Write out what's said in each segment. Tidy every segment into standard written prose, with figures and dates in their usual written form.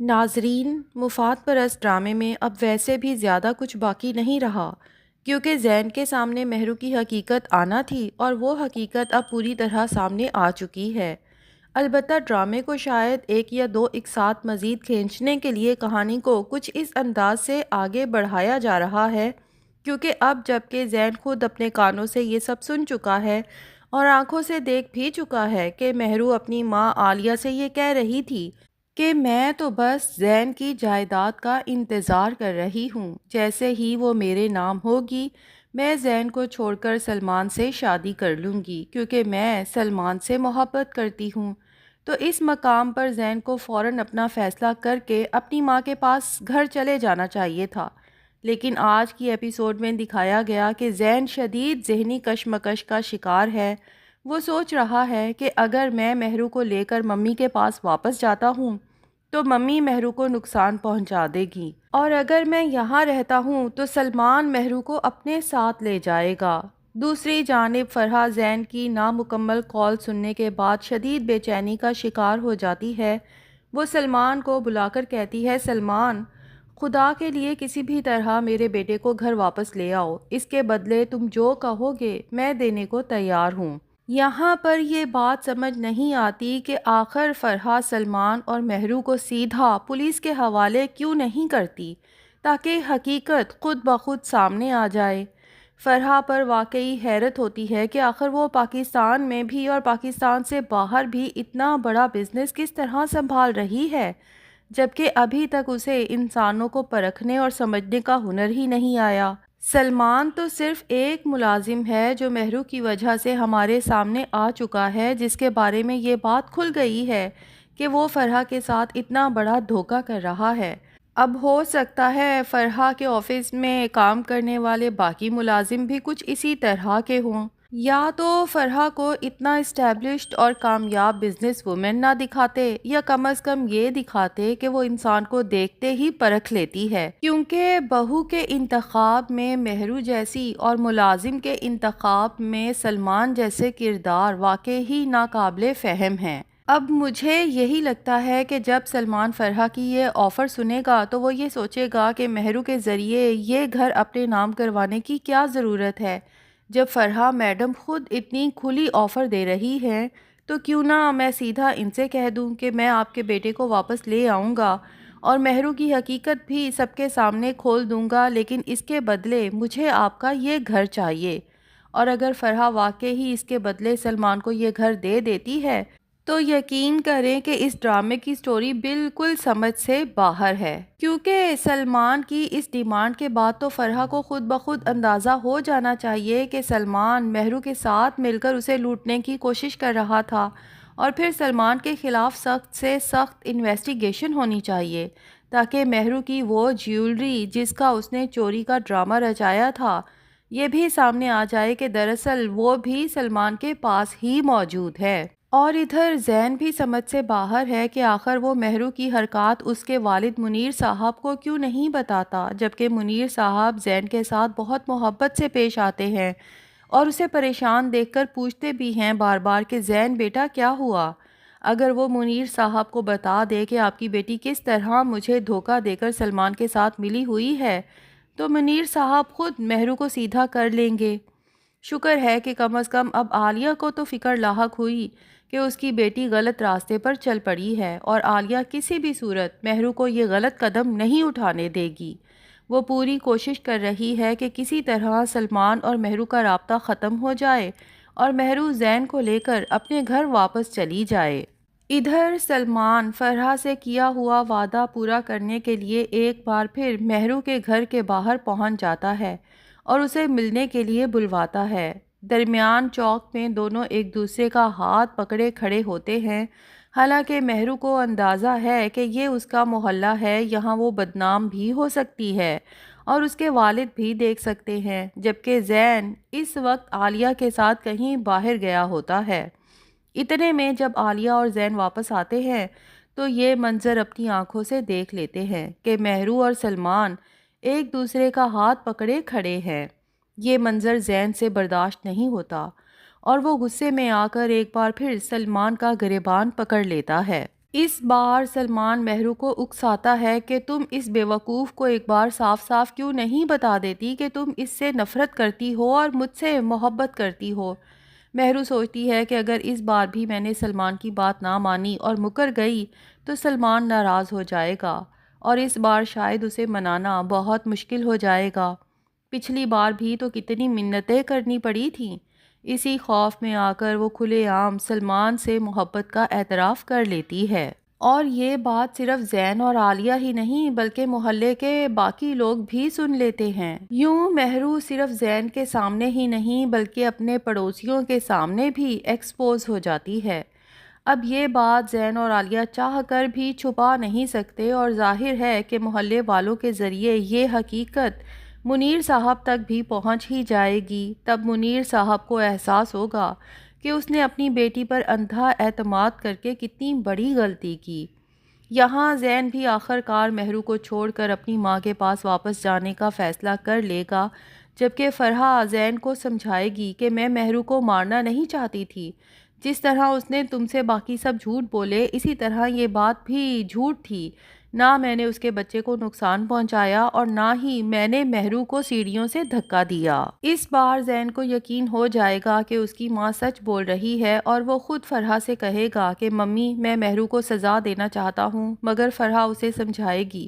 ناظرین، مفاد پرست ڈرامے میں اب ویسے بھی زیادہ کچھ باقی نہیں رہا، کیونکہ زین کے سامنے مہرو کی حقیقت آنا تھی اور وہ حقیقت اب پوری طرح سامنے آ چکی ہے۔ البتہ ڈرامے کو شاید ایک یا دو اقساط مزید کھینچنے کے لیے کہانی کو کچھ اس انداز سے آگے بڑھایا جا رہا ہے، کیونکہ اب جب کہ زین خود اپنے کانوں سے یہ سب سن چکا ہے اور آنکھوں سے دیکھ بھی چکا ہے کہ مہرو اپنی ماں عالیہ سے یہ کہہ رہی تھی کہ میں تو بس زین کی جائیداد کا انتظار کر رہی ہوں، جیسے ہی وہ میرے نام ہوگی میں زین کو چھوڑ کر سلمان سے شادی کر لوں گی، کیونکہ میں سلمان سے محبت کرتی ہوں۔ تو اس مقام پر زین کو فوراً اپنا فیصلہ کر کے اپنی ماں کے پاس گھر چلے جانا چاہیے تھا، لیکن آج کی ایپیسوڈ میں دکھایا گیا کہ زین شدید ذہنی کشمکش کا شکار ہے۔ وہ سوچ رہا ہے کہ اگر میں مہرو کو لے کر ممی کے پاس واپس جاتا ہوں تو ممی مہرو کو نقصان پہنچا دے گی، اور اگر میں یہاں رہتا ہوں تو سلمان مہرو کو اپنے ساتھ لے جائے گا۔ دوسری جانب فرحہ زین کی نامکمل کال سننے کے بعد شدید بے چینی کا شکار ہو جاتی ہے۔ وہ سلمان کو بلا کر کہتی ہے، سلمان، خدا کے لیے کسی بھی طرح میرے بیٹے کو گھر واپس لے آؤ، اس کے بدلے تم جو کہو گے میں دینے کو تیار ہوں۔ یہاں پر یہ بات سمجھ نہیں آتی کہ آخر فرحہ سلمان اور مہرو کو سیدھا پولیس کے حوالے کیوں نہیں کرتی تاکہ حقیقت خود بخود سامنے آ جائے۔ فرحہ پر واقعی حیرت ہوتی ہے کہ آخر وہ پاکستان میں بھی اور پاکستان سے باہر بھی اتنا بڑا بزنس کس طرح سنبھال رہی ہے، جبکہ ابھی تک اسے انسانوں کو پرکھنے اور سمجھنے کا ہنر ہی نہیں آیا۔ سلمان تو صرف ایک ملازم ہے جو مہرو کی وجہ سے ہمارے سامنے آ چکا ہے، جس کے بارے میں یہ بات کھل گئی ہے کہ وہ فرحہ کے ساتھ اتنا بڑا دھوکہ کر رہا ہے۔ اب ہو سکتا ہے فرحہ کے آفس میں کام کرنے والے باقی ملازم بھی کچھ اسی طرح کے ہوں، یا تو فرحہ کو اتنا اسٹیبلشڈ اور کامیاب بزنس وومن نہ دکھاتے، یا کم از کم یہ دکھاتے کہ وہ انسان کو دیکھتے ہی پرکھ لیتی ہے، کیونکہ بہو کے انتخاب میں مہرو جیسی اور ملازم کے انتخاب میں سلمان جیسے کردار واقعی ناقابل فہم ہیں۔ اب مجھے یہی لگتا ہے کہ جب سلمان فرحہ کی یہ آفر سنے گا تو وہ یہ سوچے گا کہ مہرو کے ذریعے یہ گھر اپنے نام کروانے کی کیا ضرورت ہے۔ جب فرحہ میڈم خود اتنی کھلی آفر دے رہی ہے تو کیوں نہ میں سیدھا ان سے کہہ دوں کہ میں آپ کے بیٹے کو واپس لے آؤں گا اور مہرو کی حقیقت بھی سب کے سامنے کھول دوں گا، لیکن اس کے بدلے مجھے آپ کا یہ گھر چاہیے۔ اور اگر فرحہ واقعی اس کے بدلے سلمان کو یہ گھر دے دیتی ہے تو یقین کریں کہ اس ڈرامے کی سٹوری بالکل سمجھ سے باہر ہے، کیونکہ سلمان کی اس ڈیمانڈ کے بعد تو فرحہ کو خود بخود اندازہ ہو جانا چاہیے کہ سلمان مہرو کے ساتھ مل کر اسے لوٹنے کی کوشش کر رہا تھا، اور پھر سلمان کے خلاف سخت سے سخت انویسٹیگیشن ہونی چاہیے تاکہ مہرو کی وہ جیولری جس کا اس نے چوری کا ڈرامہ رچایا تھا یہ بھی سامنے آ جائے کہ دراصل وہ بھی سلمان کے پاس ہی موجود ہے۔ اور ادھر زین بھی سمجھ سے باہر ہے کہ آخر وہ مہرو کی حرکات اس کے والد منیر صاحب کو کیوں نہیں بتاتا، جبکہ منیر صاحب زین کے ساتھ بہت محبت سے پیش آتے ہیں اور اسے پریشان دیکھ کر پوچھتے بھی ہیں بار بار کہ زین بیٹا کیا ہوا۔ اگر وہ منیر صاحب کو بتا دے کہ آپ کی بیٹی کس طرح مجھے دھوکہ دے کر سلمان کے ساتھ ملی ہوئی ہے تو منیر صاحب خود مہرو کو سیدھا کر لیں گے۔ شکر ہے کہ کم از کم اب عالیہ کو تو فکر لاحق ہوئی کہ اس کی بیٹی غلط راستے پر چل پڑی ہے، اور عالیہ کسی بھی صورت مہرو کو یہ غلط قدم نہیں اٹھانے دے گی۔ وہ پوری کوشش کر رہی ہے کہ کسی طرح سلمان اور مہرو کا رابطہ ختم ہو جائے اور مہرو زین کو لے کر اپنے گھر واپس چلی جائے۔ ادھر سلمان فرحہ سے کیا ہوا وعدہ پورا کرنے کے لیے ایک بار پھر مہرو کے گھر کے باہر پہنچ جاتا ہے اور اسے ملنے کے لیے بلواتا ہے۔ درمیان چوک میں دونوں ایک دوسرے کا ہاتھ پکڑے کھڑے ہوتے ہیں، حالانکہ مہرو کو اندازہ ہے کہ یہ اس کا محلہ ہے، یہاں وہ بدنام بھی ہو سکتی ہے اور اس کے والد بھی دیکھ سکتے ہیں، جبکہ زین اس وقت عالیہ کے ساتھ کہیں باہر گیا ہوتا ہے۔ اتنے میں جب عالیہ اور زین واپس آتے ہیں تو یہ منظر اپنی آنکھوں سے دیکھ لیتے ہیں کہ مہرو اور سلمان ایک دوسرے کا ہاتھ پکڑے کھڑے ہیں۔ یہ منظر زین سے برداشت نہیں ہوتا اور وہ غصے میں آ کر ایک بار پھر سلمان کا گریبان پکڑ لیتا ہے۔ اس بار سلمان مہرو کو اکساتا ہے کہ تم اس بیوقوف کو ایک بار صاف صاف کیوں نہیں بتا دیتی کہ تم اس سے نفرت کرتی ہو اور مجھ سے محبت کرتی ہو۔ مہرو سوچتی ہے کہ اگر اس بار بھی میں نے سلمان کی بات نہ مانی اور مکر گئی تو سلمان ناراض ہو جائے گا اور اس بار شاید اسے منانا بہت مشکل ہو جائے گا۔ پچھلی بار بھی تو کتنی منتیں کرنی پڑی تھیں۔ اسی خوف میں آ کر وہ کھلے عام سلمان سے محبت کا اعتراف کر لیتی ہے۔ اور یہ بات صرف زین اور عالیہ ہی نہیں بلکہ محلے کے باقی لوگ بھی سن لیتے ہیں۔ یوں مہرو صرف زین کے سامنے ہی نہیں بلکہ اپنے پڑوسیوں کے سامنے بھی ایکسپوز ہو جاتی ہے۔ اب یہ بات زین اور عالیہ چاہ کر بھی چھپا نہیں سکتے اور ظاہر ہے کہ محلے والوں کے ذریعے یہ حقیقت منیر صاحب تک بھی پہنچ ہی جائے گی۔ تب منیر صاحب کو احساس ہوگا کہ اس نے اپنی بیٹی پر اندھا اعتماد کر کے کتنی بڑی غلطی کی۔ یہاں زین بھی آخر کار مہرو کو چھوڑ کر اپنی ماں کے پاس واپس جانے کا فیصلہ کر لے گا، جبکہ فرحہ زین کو سمجھائے گی کہ میں مہرو کو مارنا نہیں چاہتی تھی۔ جس طرح اس نے تم سے باقی سب جھوٹ بولے اسی طرح یہ بات بھی جھوٹ تھی۔ نہ میں نے اس کے بچے کو نقصان پہنچایا اور نہ ہی میں نے مہرو کو سیڑھیوں سے دھکا دیا۔ اس بار زین کو یقین ہو جائے گا کہ اس کی ماں سچ بول رہی ہے اور وہ خود فرحہ سے کہے گا کہ ممی میں مہرو کو سزا دینا چاہتا ہوں، مگر فرحہ اسے سمجھائے گی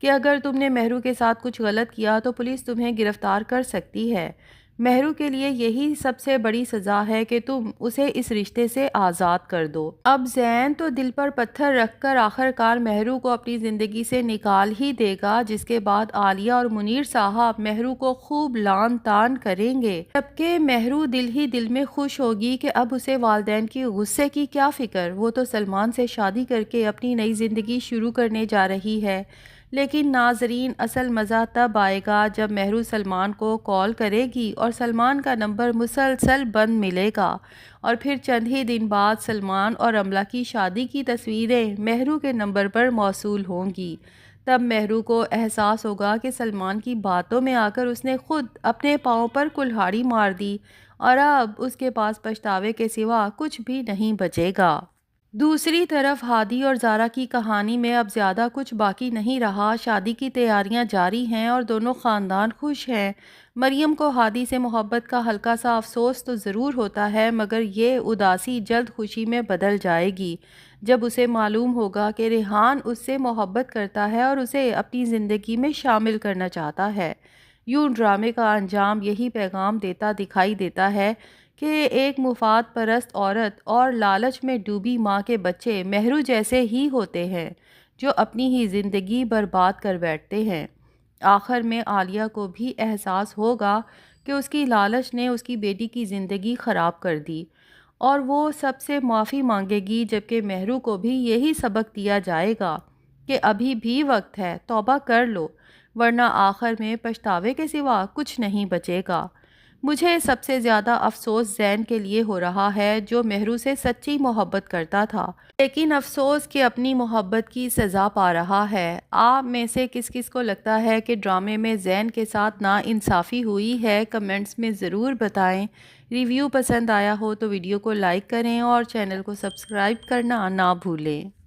کہ اگر تم نے مہرو کے ساتھ کچھ غلط کیا تو پولیس تمہیں گرفتار کر سکتی ہے۔ مہرو کے لیے یہی سب سے بڑی سزا ہے کہ تم اسے اس رشتے سے آزاد کر دو۔ اب زین تو دل پر پتھر رکھ کر آخر کار مہرو کو اپنی زندگی سے نکال ہی دے گا، جس کے بعد عالیہ اور منیر صاحب مہرو کو خوب لعن طعن کریں گے، جبکہ مہرو دل ہی دل میں خوش ہوگی کہ اب اسے والدین کی غصے کی کیا فکر، وہ تو سلمان سے شادی کر کے اپنی نئی زندگی شروع کرنے جا رہی ہے۔ لیکن ناظرین، اصل مزہ تب آئے گا جب مہرو سلمان کو کال کرے گی اور سلمان کا نمبر مسلسل بند ملے گا، اور پھر چند ہی دن بعد سلمان اور رملہ کی شادی کی تصویریں مہرو کے نمبر پر موصول ہوں گی۔ تب مہرو کو احساس ہوگا کہ سلمان کی باتوں میں آ کر اس نے خود اپنے پاؤں پر کلہاڑی مار دی اور اب اس کے پاس پچھتاوے کے سوا کچھ بھی نہیں بچے گا۔ دوسری طرف ہادی اور زارا کی کہانی میں اب زیادہ کچھ باقی نہیں رہا۔ شادی کی تیاریاں جاری ہیں اور دونوں خاندان خوش ہیں۔ مریم کو ہادی سے محبت کا ہلکا سا افسوس تو ضرور ہوتا ہے، مگر یہ اداسی جلد خوشی میں بدل جائے گی جب اسے معلوم ہوگا کہ ریحان اس سے محبت کرتا ہے اور اسے اپنی زندگی میں شامل کرنا چاہتا ہے۔ یوں ڈرامے کا انجام یہی پیغام دیتا دکھائی دیتا ہے کہ ایک مفاد پرست عورت اور لالچ میں ڈوبی ماں کے بچے مہرو جیسے ہی ہوتے ہیں جو اپنی ہی زندگی برباد کر بیٹھتے ہیں۔ آخر میں عالیہ کو بھی احساس ہوگا کہ اس کی لالچ نے اس کی بیٹی کی زندگی خراب کر دی اور وہ سب سے معافی مانگے گی، جبکہ مہرو کو بھی یہی سبق دیا جائے گا کہ ابھی بھی وقت ہے، توبہ کر لو، ورنہ آخر میں پچھتاوے کے سوا کچھ نہیں بچے گا۔ مجھے سب سے زیادہ افسوس زین کے لیے ہو رہا ہے جو مہرو سے سچی محبت کرتا تھا، لیکن افسوس کہ اپنی محبت کی سزا پا رہا ہے۔ آپ میں سے کس کس کو لگتا ہے کہ ڈرامے میں زین کے ساتھ ناانصافی ہوئی ہے؟ کمنٹس میں ضرور بتائیں۔ ریویو پسند آیا ہو تو ویڈیو کو لائک کریں اور چینل کو سبسکرائب کرنا نہ بھولیں۔